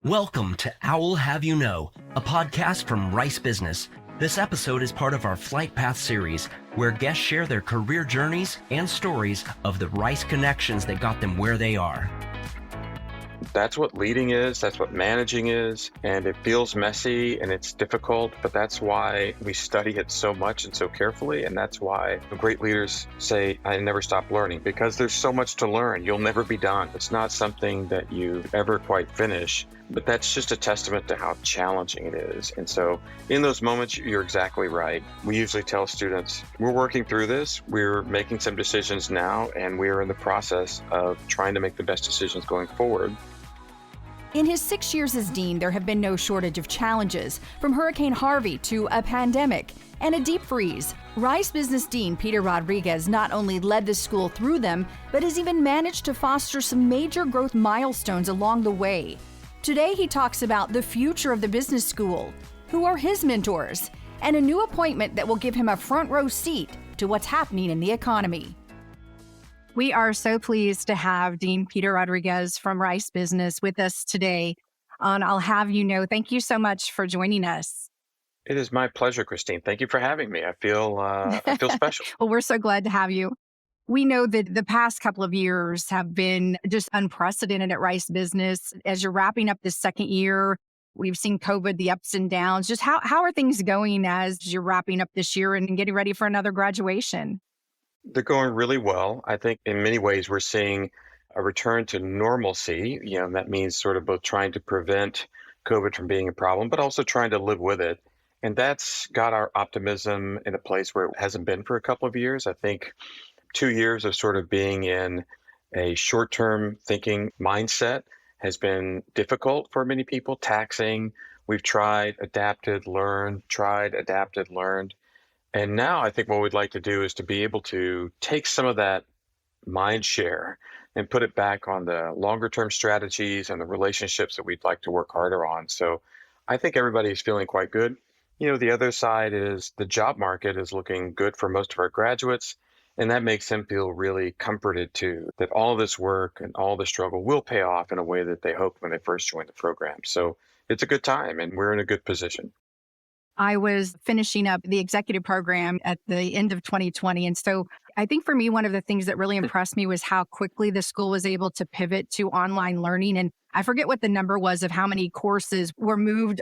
Welcome to Owl Have You Know, a podcast from Rice Business. This episode is part of our Flight Path series, where guests share their career journeys and stories of the Rice connections that got them where they are. That's what leading is, that's what managing is, and it feels messy and it's difficult, but that's why we study it so much and so carefully, and that's why great leaders say, I never stop learning, because there's so much to learn. You'll never be done. It's not something that you ever quite finish, but that's just a testament to how challenging it is. And so in those moments, you're exactly right. We usually tell students, we're working through this, we're making some decisions now, and we're in the process of trying to make the best decisions going forward. In his 6 years as dean, there have been no shortage of challenges, from Hurricane Harvey to a pandemic and a deep freeze. Rice Business Dean Peter Rodriguez not only led the school through them, but has even managed to foster some major growth milestones along the way. Today, he talks about the future of the business school, who are his mentors, and a new appointment that will give him a front row seat to what's happening in the economy. We are so pleased to have Dean Peter Rodriguez from Rice Business with us today on I'll Have You Know. Thank you so much for joining us. It is my pleasure, Christine. Thank you for having me. I feel special. Well, we're so glad to have you. We know that the past couple of years have been just unprecedented at Rice Business. As you're wrapping up this second year, we've seen COVID, the ups and downs. Just how are things going as you're wrapping up this year and getting ready for another graduation? They're going really well. I think in many ways we're seeing a return to normalcy. That means sort of both trying to prevent COVID from being a problem, but also trying to live with it. And that's got our optimism in a place where it hasn't been for a couple of years. I think 2 years of sort of being in a short-term thinking mindset has been difficult for many people, taxing. We've tried, adapted, learned, tried, adapted, learned. And now I think what we'd like to do is to be able to take some of that mind share and put it back on the longer term strategies and the relationships that we'd like to work harder on. So I think everybody's feeling quite good. The other side is the job market is looking good for most of our graduates. And that makes them feel really comforted too, that all of this work and all the struggle will pay off in a way that they hoped when they first joined the program. So it's a good time and we're in a good position. I was finishing up the executive program at the end of 2020. And so I think for me, one of the things that really impressed me was how quickly the school was able to pivot to online learning. And I forget what the number was of how many courses were moved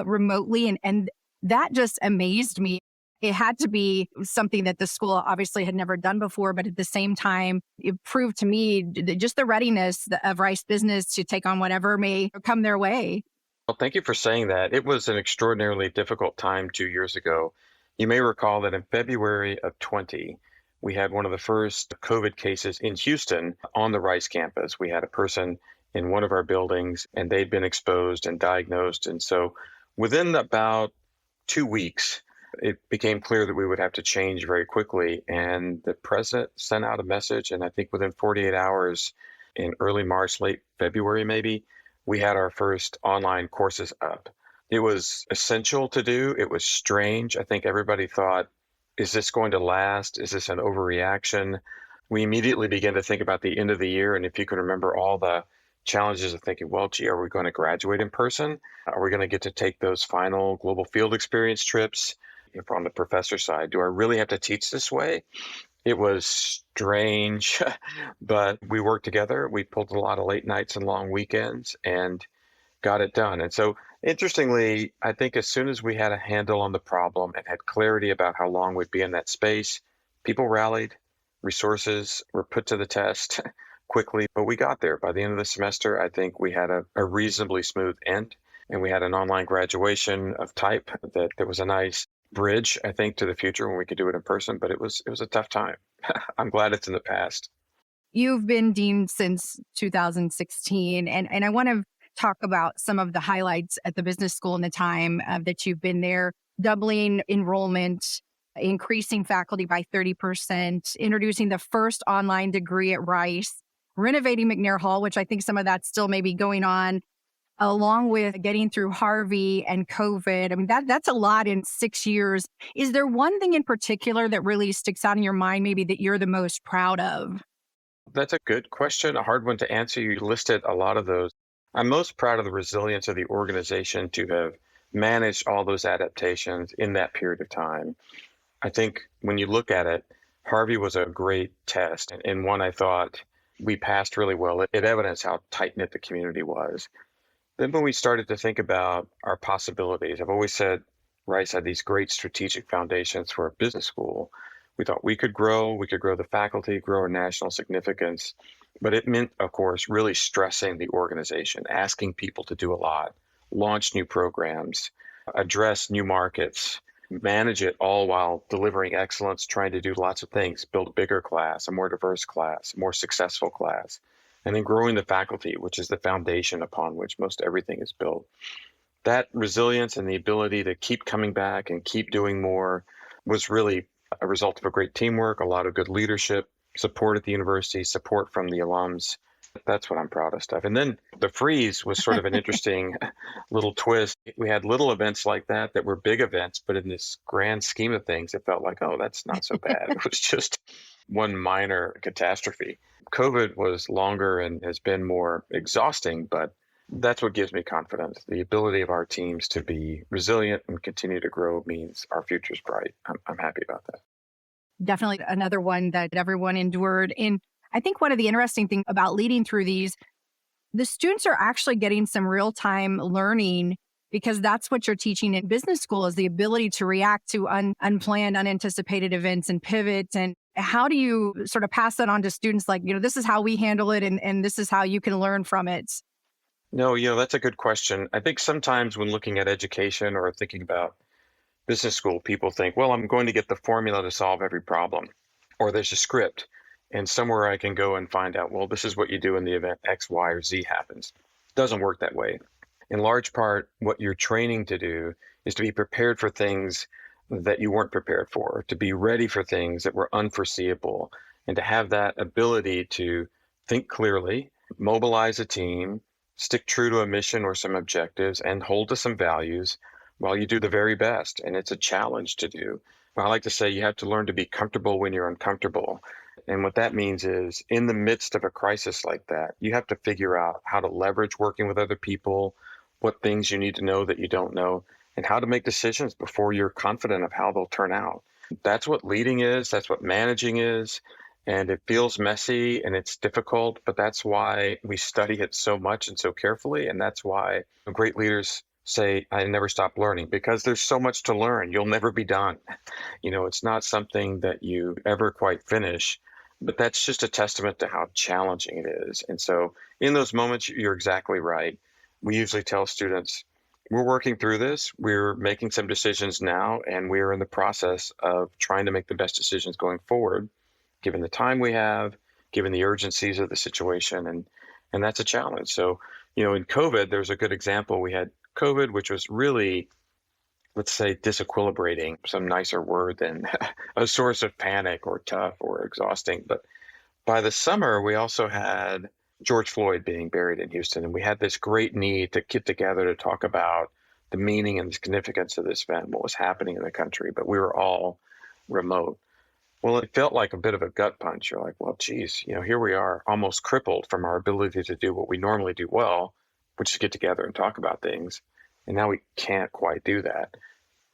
remotely. And that just amazed me. It had to be something that the school obviously had never done before, but at the same time, it proved to me just the readiness of Rice Business to take on whatever may come their way. Well, thank you for saying that. It was an extraordinarily difficult time 2 years ago. You may recall that in February of 20, we had one of the first COVID cases in Houston on the Rice campus. We had a person in one of our buildings and they'd been exposed and diagnosed. And so within about 2 weeks, it became clear that we would have to change very quickly. And the president sent out a message, and I think within 48 hours in early March, late February maybe, we had our first online courses up. It was essential to do. It was strange. I think everybody thought, is this going to last? Is this an overreaction? We immediately began to think about the end of the year. And if you can remember all the challenges of thinking, well, gee, are we going to graduate in person? Are we going to get to take those final global field experience trips? If on the professor side, do I really have to teach this way? It was strange, but we worked together. We pulled a lot of late nights and long weekends and got it done. And so, interestingly, I think as soon as we had a handle on the problem and had clarity about how long we'd be in that space, people rallied, resources were put to the test quickly, but we got there. By the end of the semester, I think we had a reasonably smooth end, and we had an online graduation of type that was a nice bridge, I think, to the future when we could do it in person, but it was a tough time. I'm glad it's in the past. You've been dean since 2016, and I want to talk about some of the highlights at the business school in the time that you've been there, doubling enrollment, increasing faculty by 30%, introducing the first online degree at Rice, renovating McNair Hall, which I think some of that's still maybe going on, along with getting through Harvey and COVID. I mean, that's a lot in 6 years. Is there one thing in particular that really sticks out in your mind, maybe that you're the most proud of? That's a good question, a hard one to answer. You listed a lot of those. I'm most proud of the resilience of the organization to have managed all those adaptations in that period of time. I think when you look at it, Harvey was a great test and one I thought we passed really well. It evidenced how tight knit the community was. Then when we started to think about our possibilities, I've always said Rice had these great strategic foundations for a business school. We thought we could grow the faculty, grow our national significance. But it meant, of course, really stressing the organization, asking people to do a lot, launch new programs, address new markets, manage it all while delivering excellence, trying to do lots of things, build a bigger class, a more diverse class, a more successful class, and then growing the faculty, which is the foundation upon which most everything is built. That resilience and the ability to keep coming back and keep doing more was really a result of a great teamwork, a lot of good leadership, support at the university, support from the alums. That's what I'm proudest of. And then the freeze was sort of an interesting little twist. We had little events like that were big events, but in this grand scheme of things, it felt like, oh, that's not so bad. It was just one minor catastrophe. COVID was longer and has been more exhausting, but that's what gives me confidence. The ability of our teams to be resilient and continue to grow means our future's bright. I'm happy about that. Definitely another one that everyone endured. And I think one of the interesting things about leading through these, the students are actually getting some real-time learning, because that's what you're teaching in business school, is the ability to react to unplanned, unanticipated events and pivot. And how do you sort of pass that on to students? Like, this is how we handle it, and this is how you can learn from it. No, that's a good question. I think sometimes when looking at education or thinking about business school, people think, well, I'm going to get the formula to solve every problem, or there's a script and somewhere I can go and find out, well, this is what you do in the event X, Y, or Z happens. It doesn't work that way. In large part, what you're training to do is to be prepared for things that you weren't prepared for, to be ready for things that were unforeseeable, and to have that ability to think clearly, mobilize a team, stick true to a mission or some objectives, and hold to some values while you do the very best. And it's a challenge to do. I like to say you have to learn to be comfortable when you're uncomfortable. And what that means is, in the midst of a crisis like that, you have to figure out how to leverage working with other people, what things you need to know that you don't know, and how to make decisions before you're confident of how they'll turn out. That's what leading is. That's what managing is. And it feels messy and it's difficult, but that's why we study it so much and so carefully. And that's why great leaders say, I never stop learning, because there's so much to learn. You'll never be done. It's not something that you ever quite finish, but that's just a testament to how challenging it is. And so in those moments, you're exactly right. We usually tell students, we're working through this. We're making some decisions now, and we're in the process of trying to make the best decisions going forward, given the time we have, given the urgencies of the situation. And that's a challenge. So, in COVID, there's a good example. We had COVID, which was really, let's say, disequilibrating, some nicer word than a source of panic or tough or exhausting. But by the summer, we also had George Floyd being buried in Houston. And we had this great need to get together to talk about the meaning and the significance of this event, what was happening in the country. But we were all remote. Well, it felt like a bit of a gut punch. You're like, well, geez, here we are, almost crippled from our ability to do what we normally do well, which is get together and talk about things. And now we can't quite do that.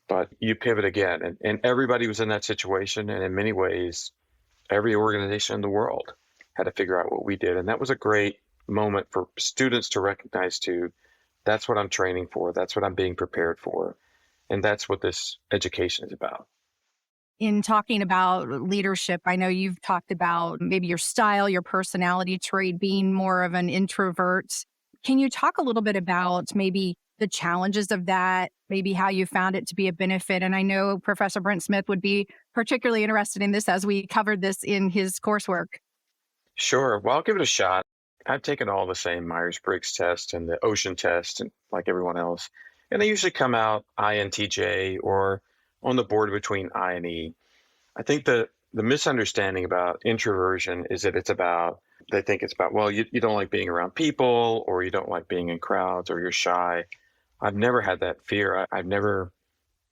But you pivot again. And everybody was in that situation. And in many ways, every organization in the world had to figure out what we did. And that was a great moment for students to recognize, too, that's what I'm training for. That's what I'm being prepared for. And that's what this education is about. In talking about leadership, I know you've talked about maybe your style, your personality trait being more of an introvert. Can you talk a little bit about maybe the challenges of that, maybe how you found it to be a benefit? And I know Professor Brent Smith would be particularly interested in this, as we covered this in his coursework. Sure. Well, I'll give it a shot. I've taken all the same Myers-Briggs test and the Ocean test, and like everyone else, and they usually come out INTJ or on the board between I and E. I think the misunderstanding about introversion is that they think it's about, well, you don't like being around people, or you don't like being in crowds, or you're shy. I've never had that fear. I've never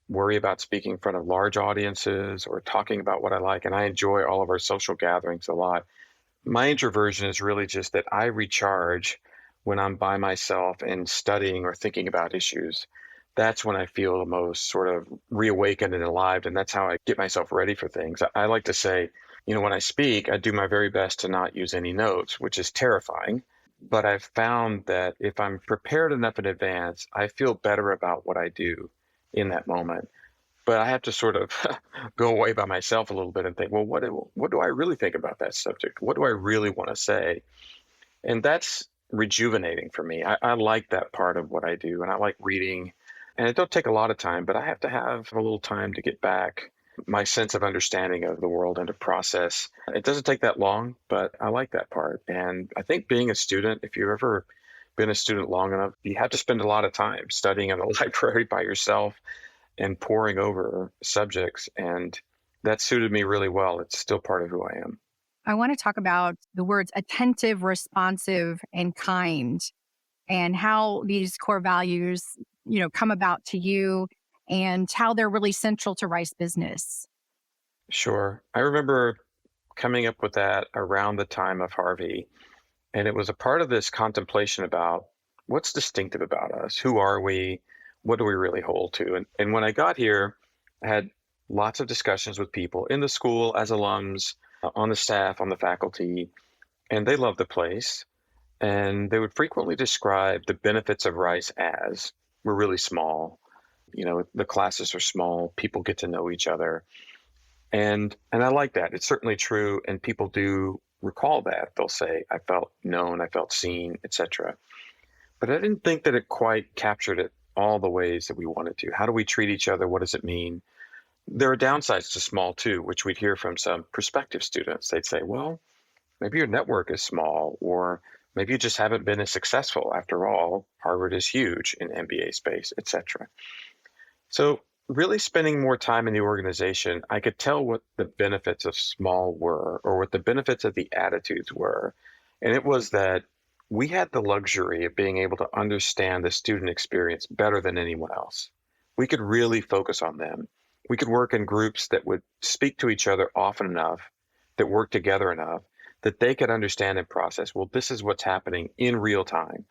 worry about speaking in front of large audiences or talking about what I like, and I enjoy all of our social gatherings a lot. My introversion is really just that I recharge when I'm by myself and studying or thinking about issues. That's when I feel the most sort of reawakened and alive. And that's how I get myself ready for things. I like to say, when I speak, I do my very best to not use any notes, which is terrifying. But I've found that if I'm prepared enough in advance, I feel better about what I do in that moment. But I have to sort of go away by myself a little bit and think, well, what do I really think about that subject? What do I really want to say? And that's rejuvenating for me. I like that part of what I do, and I like reading. And it don't take a lot of time, but I have to have a little time to get back my sense of understanding of the world and to process. It doesn't take that long, but I like that part. And I think being a student, if you've ever been a student long enough, you have to spend a lot of time studying in the library by yourself and poring over subjects. And that suited me really well. It's still part of who I am. I want to talk about the words attentive, responsive, and kind, and how these core values, come about to you and how they're really central to Rice Business. Sure. I remember coming up with that around the time of Harvey. And it was a part of this contemplation about what's distinctive about us? Who are we? What do we really hold to? And when I got here, I had lots of discussions with people in the school, as alums, on the staff, on the faculty, and they loved the place. And they would frequently describe the benefits of Rice as we're really small. The classes are small, people get to know each other. And I like that. It's certainly true. And people do recall that. They'll say, I felt known, I felt seen, etc. But I didn't think that it quite captured it all the ways that we wanted to. How do we treat each other? What does it mean? There are downsides to small too, which we'd hear from some prospective students. They'd say, well, maybe your network is small, or maybe you just haven't been as successful. After all, Harvard is huge in MBA space, etc. So really spending more time in the organization, I could tell what the benefits of small were, or what the benefits of the attitudes were. And it was that we had the luxury of being able to understand the student experience better than anyone else. We could really focus on them. We could work in groups that would speak to each other often enough, that work together enough, that they could understand and process, well, this is what's happening in real time.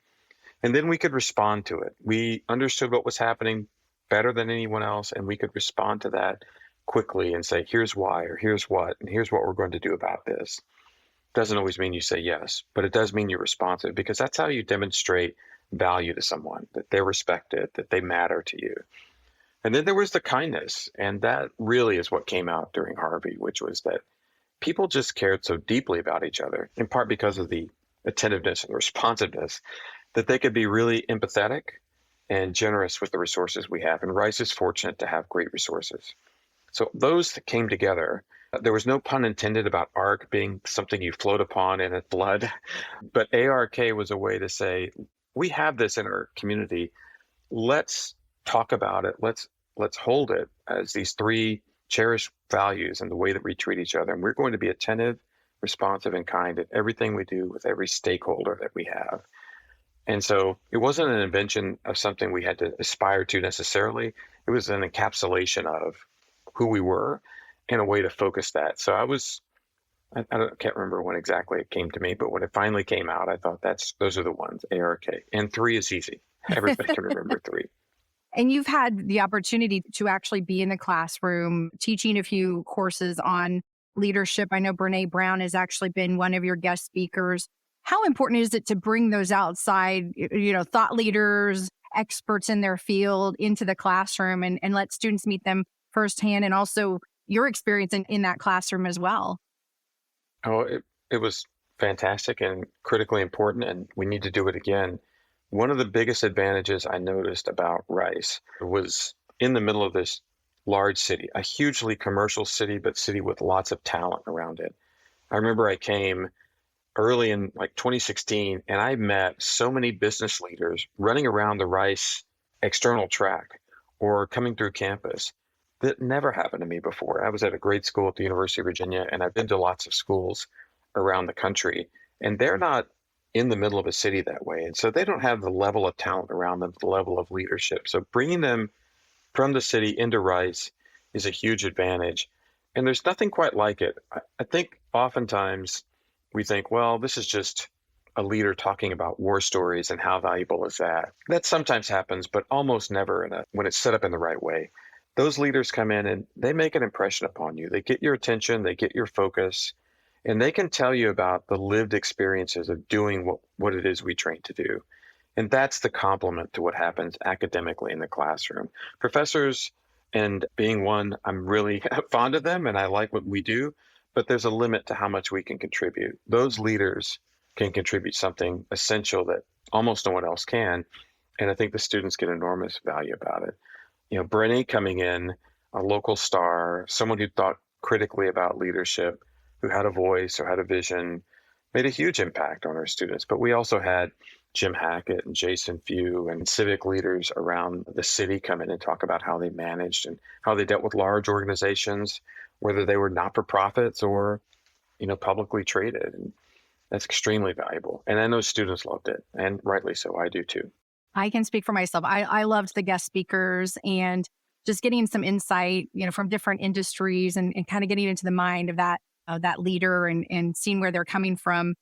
And then we could respond to it. We understood what was happening better than anyone else, and we could respond to that quickly and say, here's why, or here's what, and here's what we're going to do about this. Doesn't always mean you say yes, but it does mean you're responsive, because that's how you demonstrate value to someone, that they're respected, that they matter to you. And then there was the kindness, and that really is what came out during Harvey, which was that people just cared so deeply about each other, in part because of the attentiveness and responsiveness, that they could be really empathetic and generous with the resources we have. And Rice is fortunate to have great resources. So those came together. There was no pun intended about ARC being something you float upon in a flood, but ARK was a way to say, we have this in our community. Let's talk about it. Let's hold it as these three cherished values and the way that we treat each other. And we're going to be attentive, responsive, and kind at everything we do with every stakeholder that we have. And so it wasn't an invention of something we had to aspire to necessarily. It was an encapsulation of who we were and a way to focus that. So I can't remember when exactly it came to me, but when it finally came out, I thought those are the ones, ARK. And 3 is easy. Everybody can remember 3. And you've had the opportunity to actually be in the classroom teaching a few courses on leadership. I know Brene Brown has actually been one of your guest speakers. How important is it to bring those outside, thought leaders, experts in their field into the classroom and let students meet them firsthand, and also your experience in that classroom as well? Oh, it was fantastic and critically important, and we need to do it again. One of the biggest advantages I noticed about Rice was in the middle of this large city, a hugely commercial city, but city with lots of talent around it. I remember I came early in 2016, and I met so many business leaders running around the Rice external track or coming through campus. That never happened to me before. I was at a grade school at the University of Virginia, and I've been to lots of schools around the country, and they're not in the middle of a city that way. And so they don't have the level of talent around them, the level of leadership. So bringing them from the city into Rice is a huge advantage. And there's nothing quite like it. I think oftentimes we think, well, this is just a leader talking about war stories and how valuable is that. That sometimes happens, but almost never when it's set up in the right way. Those leaders come in and they make an impression upon you. They get your attention, they get your focus, and they can tell you about the lived experiences of doing what it is we train to do. And that's the complement to what happens academically in the classroom. Professors, and being one, I'm really fond of them and I like what we do, but there's a limit to how much we can contribute. Those leaders can contribute something essential that almost no one else can. And I think the students get enormous value about it. Brenny coming in, a local star, someone who thought critically about leadership, who had a voice or had a vision, made a huge impact on our students. But we also had Jim Hackett and Jason Few and civic leaders around the city come in and talk about how they managed and how they dealt with large organizations, whether they were not-for-profits or, publicly traded. And that's extremely valuable. And I know students loved it, and rightly so. I do too. I can speak for myself. I loved the guest speakers and just getting some insight, from different industries and kind of getting into the mind of that leader and seeing where they're coming from.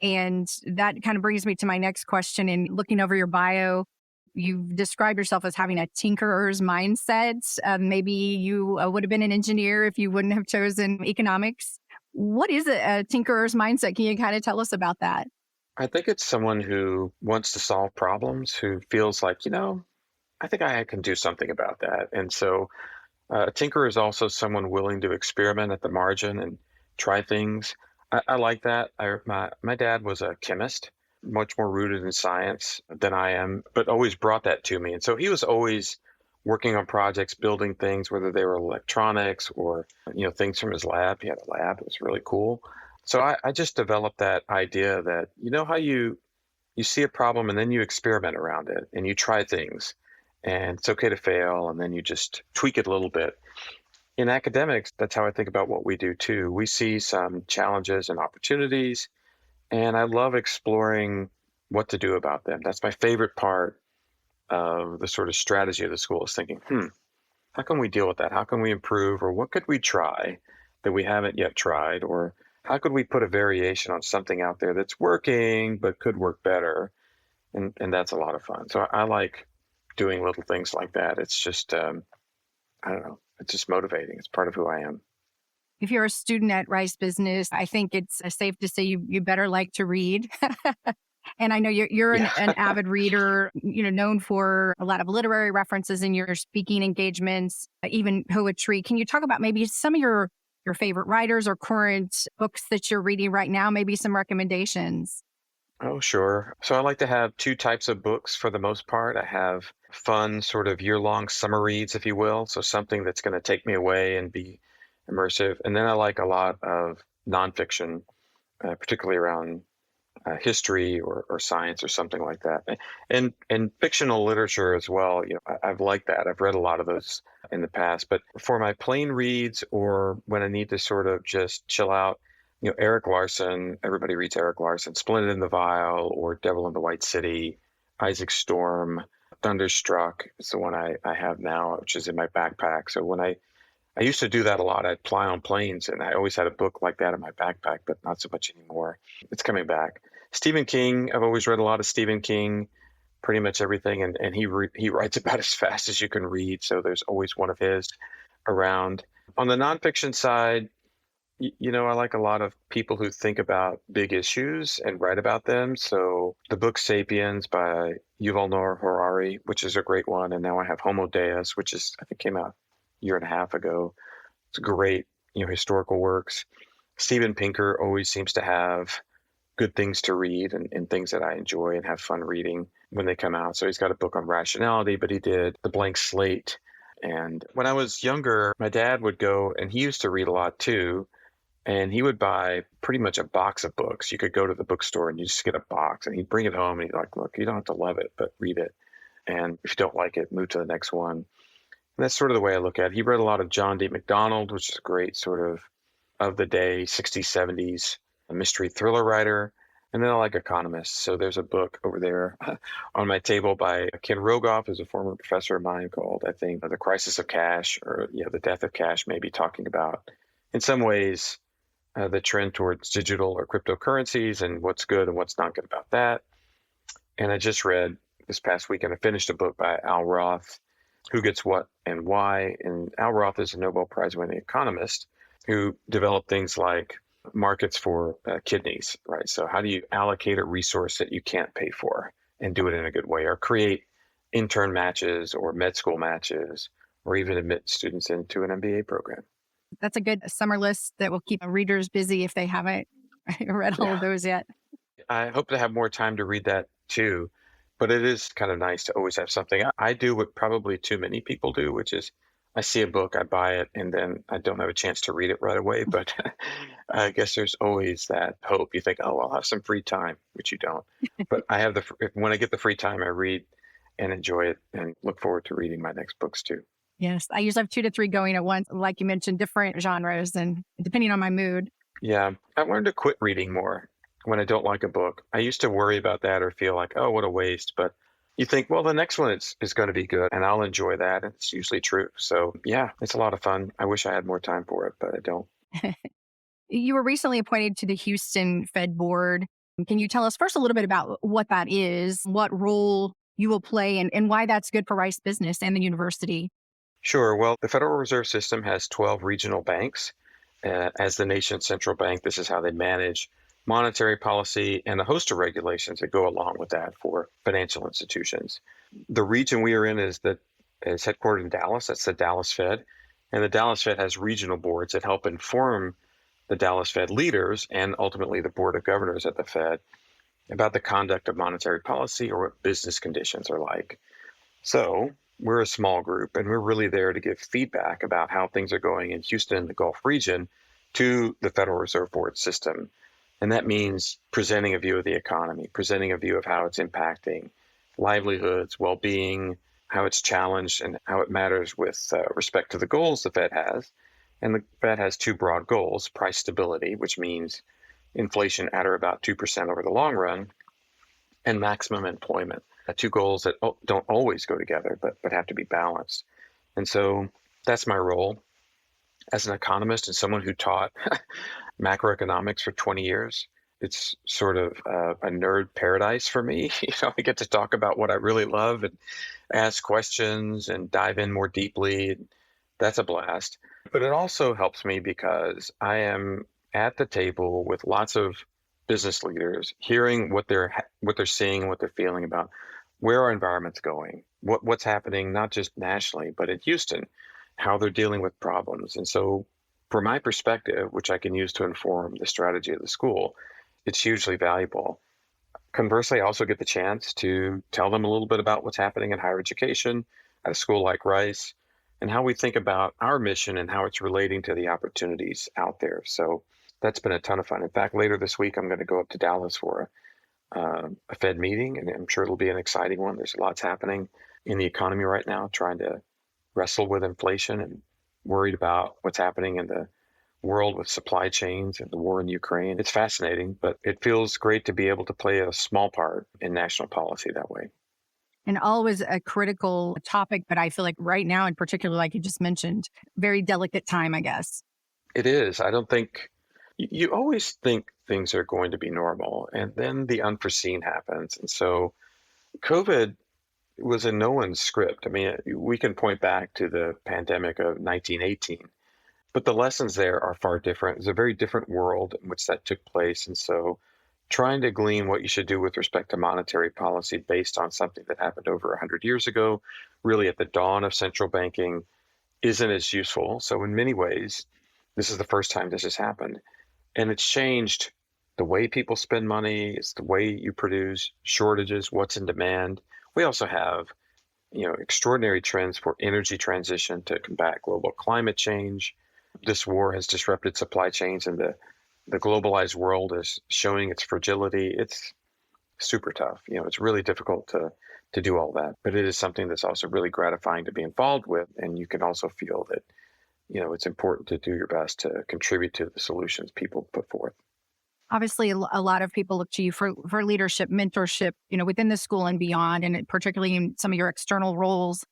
And that kind of brings me to my next question. In looking over your bio, you've described yourself as having a tinkerer's mindset. Maybe you would have been an engineer if you wouldn't have chosen economics. What is a tinkerer's mindset? Can you kind of tell us about that? I think it's someone who wants to solve problems, who feels like, I think I can do something about that. And so a tinkerer is also someone willing to experiment at the margin and try things. I like that. My dad was a chemist, much more rooted in science than I am, but always brought that to me. And so he was always working on projects, building things, whether they were electronics or, things from his lab. He had a lab. It was really cool. So I just developed that idea that, how you see a problem and then you experiment around it and you try things, and it's okay to fail, and then you just tweak it a little bit. In academics, that's how I think about what we do too. We see some challenges and opportunities, and I love exploring what to do about them. That's my favorite part of the sort of strategy of the school, is thinking, how can we deal with that? How can we improve? Or what could we try that we haven't yet tried? Or how could we put a variation on something out there that's working but could work better? And that's a lot of fun. So I like doing little things like that. It's just, I don't know, it's just motivating. It's part of who I am. If you're a student at Rice Business, I think it's safe to say you better like to read. And I know you're an avid reader, known for a lot of literary references in your speaking engagements, even poetry. Can you talk about maybe some of your favorite writers or current books that you're reading right now? Maybe some recommendations. Oh, sure. So I like to have two types of books for the most part. I have fun sort of year-long summer reads, if you will. So something that's going to take me away and be immersive. And then I like a lot of nonfiction, particularly around history or science or something like that. And fictional literature as well. I've liked that. I've read a lot of those in the past. But for my plain reads or when I need to sort of just chill out, Eric Larson, everybody reads Eric Larson, Splendid in the Vial or Devil in the White City, Isaac Storm, Thunderstruck is the one I have now, which is in my backpack. So when I used to do that a lot. I'd fly on planes and I always had a book like that in my backpack, but not so much anymore. It's coming back. Stephen King, I've always read a lot of Stephen King, pretty much everything. And he writes about as fast as you can read. So there's always one of his around. On the nonfiction side, I like a lot of people who think about big issues and write about them. So the book Sapiens by Yuval Noah Harari, which is a great one. And now I have Homo Deus, which I think came out a year and a half ago. It's great, historical works. Steven Pinker always seems to have good things to read and things that I enjoy and have fun reading when they come out. So he's got a book on rationality, but he did The Blank Slate. And when I was younger, my dad would go, and he used to read a lot too. And he would buy pretty much a box of books. You could go to the bookstore and you just get a box and he'd bring it home and he'd like, look, you don't have to love it, but read it. And if you don't like it, move to the next one. And that's sort of the way I look at it. He read a lot of John D. MacDonald, which is a great sort of the day, 60s, 70s, a mystery thriller writer. And then I like economists. So there's a book over there on my table by Ken Rogoff, who's a former professor of mine, called, I think, The Crisis of Cash, or The Death of Cash, maybe, talking about, in some ways, the trend towards digital or cryptocurrencies and what's good and what's not good about that. And I just read this past weekend, I finished a book by Al Roth, Who Gets What and Why. And Al Roth is a Nobel Prize winning economist who developed things like markets for kidneys, right? So how do you allocate a resource that you can't pay for and do it in a good way, or create intern matches or med school matches, or even admit students into an MBA program? That's a good summer list that will keep readers busy if they haven't read all of Yeah. those yet. I hope to have more time to read that too, but it is kind of nice to always have something. I do what probably too many people do, which is I see a book, I buy it, and then I don't have a chance to read it right away. But I guess there's always that hope. You think, oh, I'll have some free time, which you don't. But I have when I get the free time, I read and enjoy it and look forward to reading my next books too. Yes, I usually have 2 to 3 going at once, like you mentioned, different genres and depending on my mood. Yeah, I learned to quit reading more when I don't like a book. I used to worry about that or feel like, oh, what a waste. But you think, well, the next one is going to be good and I'll enjoy that. And it's usually true. So yeah, it's a lot of fun. I wish I had more time for it, but I don't. You were recently appointed to the Houston Fed Board. Can you tell us first a little bit about what that is, what role you will play, and why that's good for Rice Business and the university? Sure. Well, the Federal Reserve System has 12 regional banks. As the nation's central bank, this is how they manage monetary policy and a host of regulations that go along with that for financial institutions. The region we are in is headquartered in Dallas. That's the Dallas Fed. And the Dallas Fed has regional boards that help inform the Dallas Fed leaders and ultimately the Board of Governors at the Fed about the conduct of monetary policy or what business conditions are like. So we're a small group and we're really there to give feedback about how things are going in Houston and the Gulf region to the Federal Reserve Board system. And that means presenting a view of the economy, presenting a view of how it's impacting livelihoods, well-being, how it's challenged, and how it matters with respect to the goals the Fed has. And the Fed has 2 broad goals: price stability, which means inflation at or about 2% over the long run, and maximum employment. 2 goals that don't always go together, but have to be balanced. And so that's my role as an economist and someone who taught macroeconomics for 20 years. It's sort of a nerd paradise for me. I get to talk about what I really love and ask questions and dive in more deeply. That's a blast. But it also helps me because I am at the table with lots of business leaders, hearing what they're seeing, what they're feeling about where our environment's going, what's happening, not just nationally, but in Houston, how they're dealing with problems. And so from my perspective, which I can use to inform the strategy of the school, it's hugely valuable. Conversely, I also get the chance to tell them a little bit about what's happening in higher education at a school like Rice and how we think about our mission and how it's relating to the opportunities out there. So that's been a ton of fun. In fact, later this week, I'm going to go up to Dallas for a Fed meeting, and I'm sure it'll be an exciting one. There's lots happening in the economy right now, trying to wrestle with inflation and worried about what's happening in the world with supply chains and the war in Ukraine. It's fascinating, but it feels great to be able to play a small part in national policy that way. And always a critical topic, but I feel like right now in particular, like you just mentioned, very delicate time, I guess. It is. I don't think you always think things are going to be normal, and then the unforeseen happens. And so COVID was in no one's script. I mean, we can point back to the pandemic of 1918, but the lessons there are far different. It's a very different world in which that took place. And so trying to glean what you should do with respect to monetary policy based on something that happened over 100 years ago, really at the dawn of central banking, isn't as useful. So in many ways, this is the first time this has happened. And it's changed the way people spend money. It's the way you produce, shortages, what's in demand. We also have, extraordinary trends for energy transition to combat global climate change. This war has disrupted supply chains, and the globalized world is showing its fragility. It's super tough. It's really difficult to do all that, but it is something that's also really gratifying to be involved with. And you can also feel that, it's important to do your best to contribute to the solutions people put forth. Obviously, a lot of people look to you for leadership, mentorship, within the school and beyond, and particularly in some of your external roles.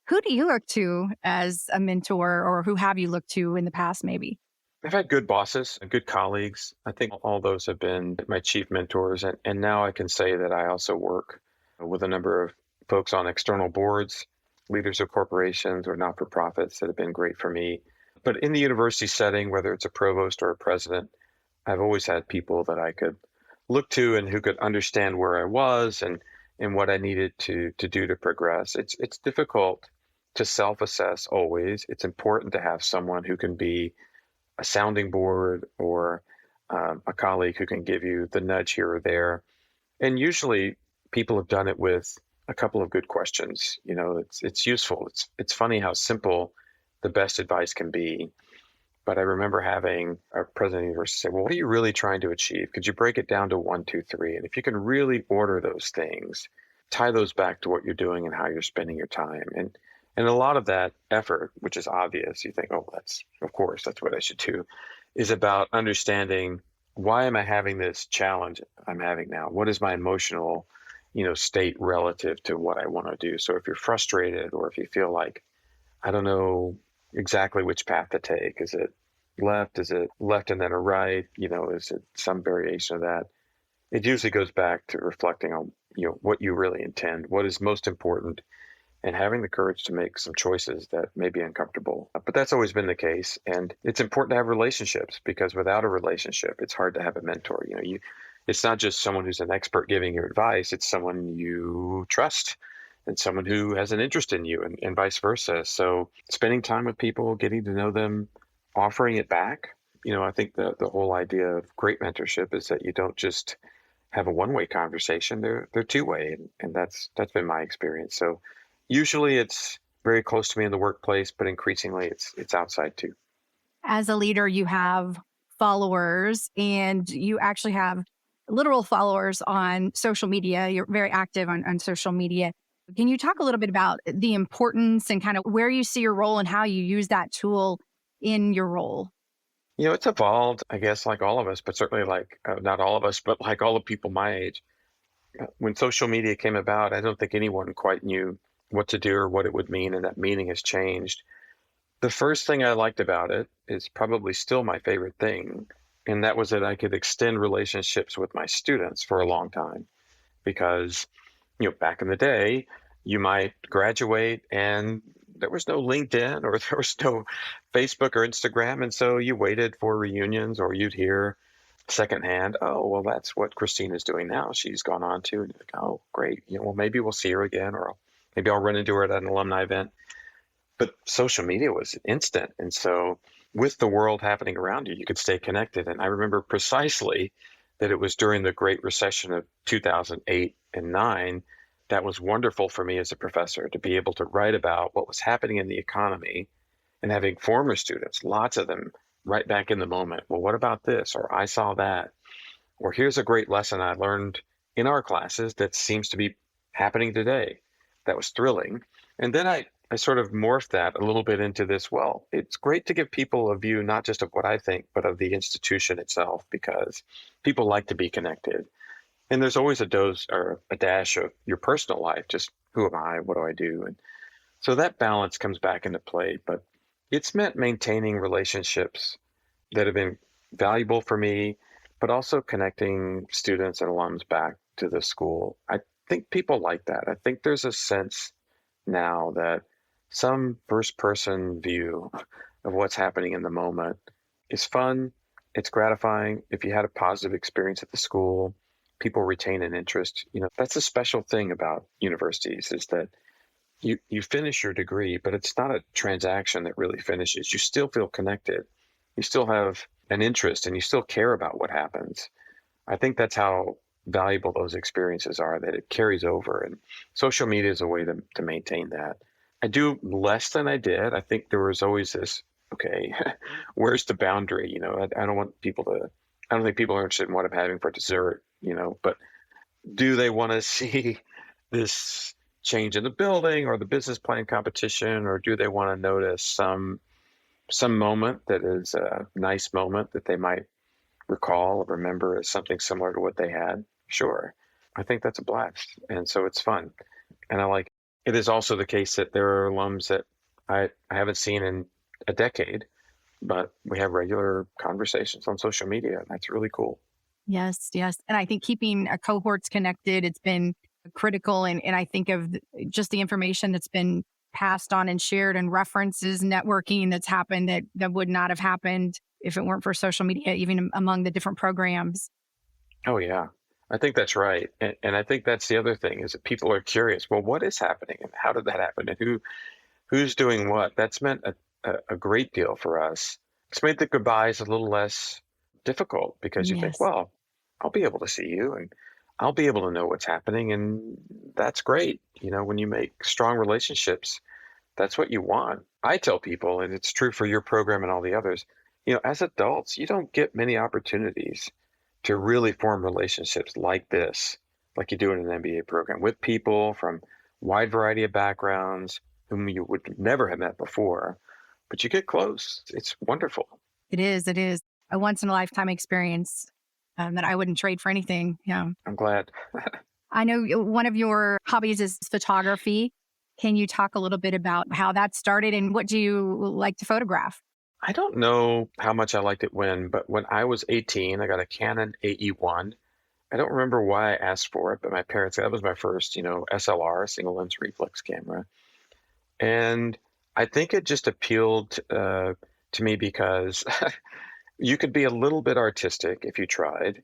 Who do you look to as a mentor, or who have you looked to in the past, maybe? I've had good bosses and good colleagues. I think all those have been my chief mentors. And now I can say that I also work with a number of folks on external boards, leaders of corporations or not-for-profits that have been great for me. But in the university setting, whether it's a provost or a president, I've always had people that I could look to and who could understand where I was and what I needed to do to progress. It's difficult to self-assess always. It's important to have someone who can be a sounding board or a colleague who can give you the nudge here or there. And usually people have done it with a couple of good questions. It's useful. It's funny how simple the best advice can be. But I remember having a president of the university say, well, what are you really trying to achieve? Could you break it down to 1, 2, 3? And if you can really order those things, tie those back to what you're doing and how you're spending your time. And a lot of that effort, which is obvious, you think, oh, of course, that's what I should do, is about understanding, why am I having this challenge I'm having now? What is my emotional, state relative to what I want to do? So if you're frustrated or if you feel like, I don't know exactly which path to take, is it left? Is it left and then a right? Is it some variation of that? It usually goes back to reflecting on, what you really intend, what is most important, and having the courage to make some choices that may be uncomfortable. But that's always been the case. And it's important to have relationships, because without a relationship, it's hard to have a mentor. It's not just someone who's an expert giving you advice, it's someone you trust and someone who has an interest in you, and vice versa. So spending time with people, getting to know them, offering it back. I think the whole idea of great mentorship is that you don't just have a one-way conversation, they're two-way. And that's been my experience. So usually it's very close to me in the workplace, but increasingly it's outside too. As a leader, you have followers, and you actually have literal followers on social media. You're very active on social media. Can you talk a little bit about the importance and kind of where you see your role and how you use that tool in your role? It's evolved, I guess, like all of us, but certainly like not all of us, but like all the people my age. When social media came about, I don't think anyone quite knew what to do or what it would mean, and that meaning has changed. The first thing I liked about it is probably still my favorite thing, and that was that I could extend relationships with my students for a long time. Because, back in the day, you might graduate and there was no LinkedIn or there was no Facebook or Instagram. And so you waited for reunions, or you'd hear secondhand, oh, well, that's what Christine is doing now. She's gone on to, and you're like, oh, great. Well, maybe we'll see her again, or maybe I'll run into her at an alumni event. But social media was instant. And so with the world happening around you, you could stay connected. And I remember precisely that it was during the Great Recession of 2008 and 9 that was wonderful for me as a professor, to be able to write about what was happening in the economy and having former students, lots of them, right back in the moment. Well, what about this? Or I saw that. Or here's a great lesson I learned in our classes that seems to be happening today. That was thrilling. And then I sort of morphed that a little bit into this. Well, it's great to give people a view, not just of what I think, but of the institution itself, because people like to be connected. And there's always a dose or a dash of your personal life, just who am I, what do I do? And so that balance comes back into play. But it's meant maintaining relationships that have been valuable for me, but also connecting students and alums back to the school. I think people like that. I think there's a sense now that some first person view of what's happening in the moment is fun. It's gratifying. If you had a positive experience at the school, people retain an interest. That's a special thing about universities, is that you finish your degree, but it's not a transaction that really finishes. You still feel connected. You still have an interest, and you still care about what happens. I think that's how valuable those experiences are, that it carries over. And social media is a way to maintain that. I do less than I did. I think there was always this, okay, where's the boundary? I don't want people to, I don't think people are interested in what I'm having for dessert, but do they want to see this change in the building or the business plan competition, or do they want to notice some moment that is a nice moment that they might recall or remember as something similar to what they had? Sure. I think that's a blast. And so it's fun. And I like it. It is also the case that there are alums that I haven't seen in a decade, but we have regular conversations on social media. And that's really cool. Yes, yes. And I think keeping cohorts connected, it's been critical. And I think of just the information that's been passed on and shared and references, networking that's happened that would not have happened if it weren't for social media, even among the different programs. Oh, yeah. I think that's right. And I think that's the other thing is that people are curious. Well, what is happening and how did that happen? And who's doing what? That's meant a great deal for us. It's made the goodbyes a little less difficult because you think, Yes. well, I'll be able to see you and I'll be able to know what's happening. And that's great. When you make strong relationships, that's what you want. I tell people, and it's true for your program and all the others, as adults, you don't get many opportunities to really form relationships like this, like you do in an MBA program with people from wide variety of backgrounds whom you would never have met before, but you get close. It's wonderful. It is. It is a once in a lifetime experience that I wouldn't trade for anything. Yeah. I'm glad. I know one of your hobbies is photography. Can you talk a little bit about how that started and what do you like to photograph? I don't know how much I liked it but when I was 18, I got a Canon AE1. I don't remember why I asked for it, but my parents, that was my first, SLR, single lens reflex camera. And I think it just appealed to me because you could be a little bit artistic if you tried,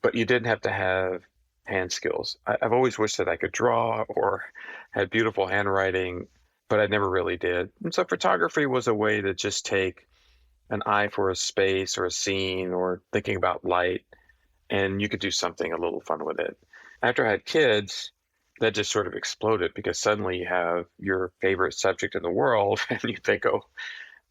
but you didn't have to have hand skills. I've always wished that I could draw or had beautiful handwriting, but I never really did. And so photography was a way to just take an eye for a space or a scene or thinking about light, and you could do something a little fun with it. After I had kids, that just sort of exploded because suddenly you have your favorite subject in the world and you think, oh,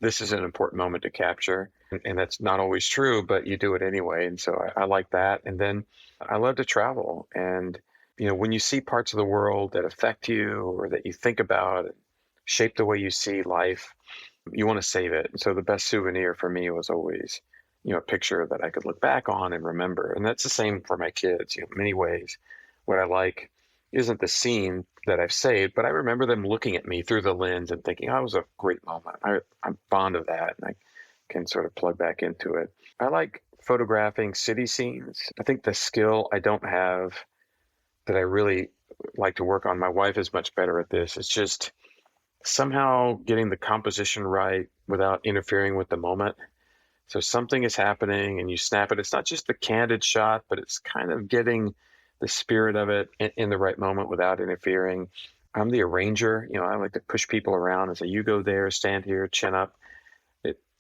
this is an important moment to capture. And that's not always true, but you do it anyway. And so I like that. And then I love to travel. And, when you see parts of the world that affect you or that you think about, shape the way you see life, you want to save it. And so the best souvenir for me was always, a picture that I could look back on and remember. And that's the same for my kids, in many ways. What I like isn't the scene that I've saved, but I remember them looking at me through the lens and thinking, oh, it was a great moment. I'm fond of that. And I can sort of plug back into it. I like photographing city scenes. I think the skill I don't have that I really like to work on, my wife is much better at this. It's just somehow getting the composition right without interfering with the moment. So something is happening and you snap it. It's not just the candid shot, but it's kind of getting the spirit of it in the right moment without interfering. I'm the arranger. I like to push people around and say, you go there, stand here, chin up.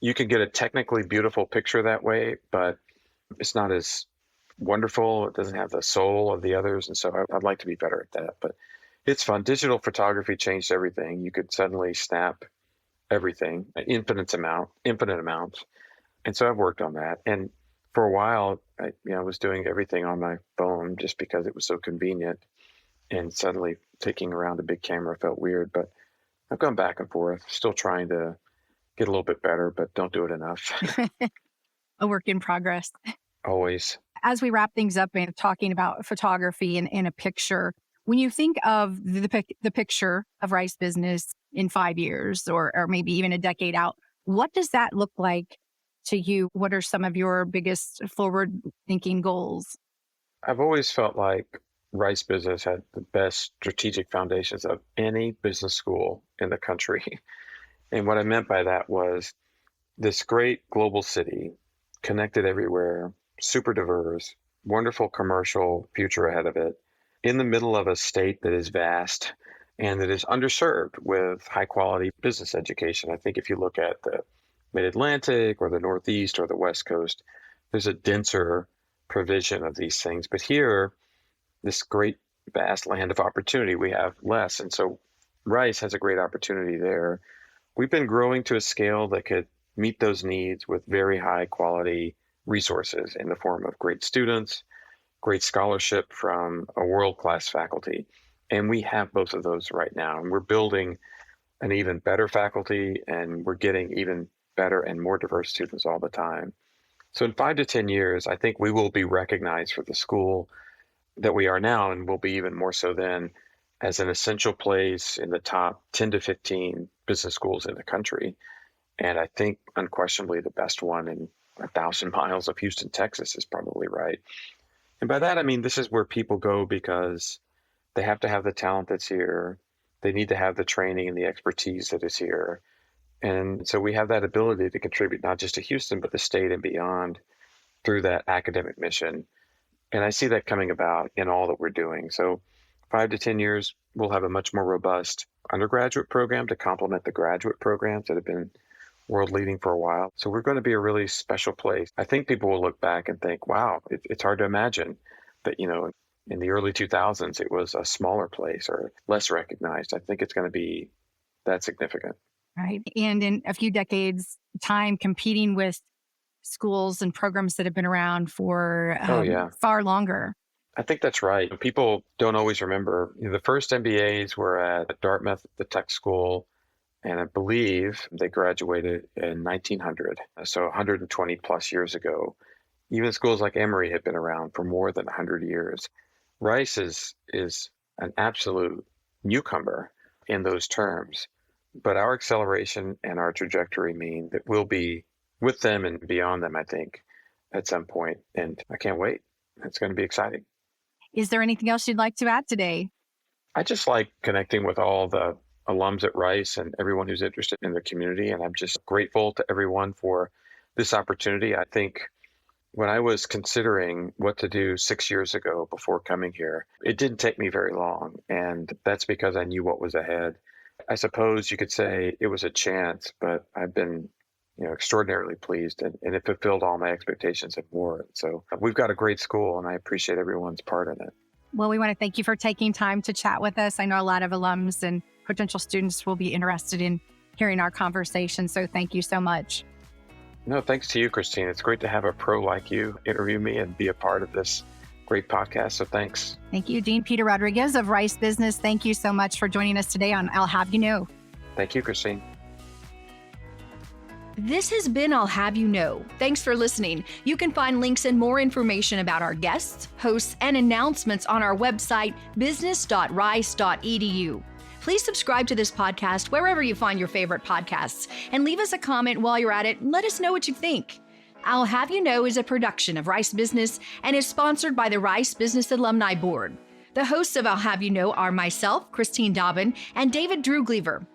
You can get a technically beautiful picture that way, but it's not as wonderful. It doesn't have the soul of the others. And so I'd like to be better at that. But it's fun. Digital photography changed everything. You could suddenly snap everything, an infinite amount. And so I've worked on that. And for a while, I was doing everything on my phone just because it was so convenient. And suddenly taking around a big camera felt weird. But I've gone back and forth, still trying to get a little bit better, but don't do it enough. A work in progress. Always. As we wrap things up and talking about photography and a picture, when you think of the picture of Rice Business in 5 years or maybe even a decade out, what does that look like to you? What are some of your biggest forward-thinking goals? I've always felt like Rice Business had the best strategic foundations of any business school in the country. And what I meant by that was this great global city, connected everywhere, super diverse, wonderful commercial future ahead of it, in the middle of a state that is vast and that is underserved with high quality business education. I think if you look at the Mid-Atlantic or the Northeast or the West Coast, there's a denser provision of these things. But here, this great vast land of opportunity, we have less. And so Rice has a great opportunity there. We've been growing to a scale that could meet those needs with very high quality resources in the form of great students, great scholarship from a world-class faculty. And we have both of those right now. And we're building an even better faculty, and we're getting even better and more diverse students all the time. So in 5 to 10 years, I think we will be recognized for the school that we are now, and will be even more so then, as an essential place in the top 10 to 15 business schools in the country. And I think unquestionably the best one in 1,000 miles of Houston, Texas is probably right. And by that, I mean, this is where people go because they have to have the talent that's here. They need to have the training and the expertise that is here. And so we have that ability to contribute not just to Houston, but the state and beyond through that academic mission. And I see that coming about in all that we're doing. So 5 to 10 years, we'll have a much more robust undergraduate program to complement the graduate programs that have been world leading for a while. So we're going to be a really special place. I think people will look back and think, wow, it's hard to imagine that, in the early 2000s, it was a smaller place or less recognized. I think it's going to be that significant. Right. And in a few decades time, competing with schools and programs that have been around for far longer. I think that's right. People don't always remember. The first MBAs were at Dartmouth, the tech school, and I believe they graduated in 1900, so 120 plus years ago. Even schools like Emory had been around for more than 100 years. Rice is an absolute newcomer in those terms, but our acceleration and our trajectory mean that we'll be with them and beyond them, I think, at some point. And I can't wait. It's going to be exciting. Is there anything else you'd like to add today? I just like connecting with all the alums at Rice and everyone who's interested in the community. And I'm just grateful to everyone for this opportunity. I think when I was considering what to do 6 years ago before coming here, it didn't take me very long. And that's because I knew what was ahead. I suppose you could say it was a chance, but I've been extraordinarily pleased, and it fulfilled all my expectations and more. So we've got a great school, and I appreciate everyone's part in it. Well, we want to thank you for taking time to chat with us. I know a lot of alums and potential students will be interested in hearing our conversation, so thank you so much. No, thanks to you, Christine. It's great to have a pro like you interview me and be a part of this great podcast, so thanks. Thank you, Dean Peter Rodriguez of Rice Business. Thank you so much for joining us today on I'll Have You Know. Thank you, Christine. This has been I'll Have You Know. Thanks for listening. You can find links and more information about our guests, hosts, and announcements on our website, business.rice.edu. Please subscribe to this podcast wherever you find your favorite podcasts and leave us a comment while you're at it and let us know what you think. I'll Have You Know is a production of Rice Business and is sponsored by the Rice Business Alumni Board. The hosts of I'll Have You Know are myself, Christine Dobbyn, and David Drew Gleaver.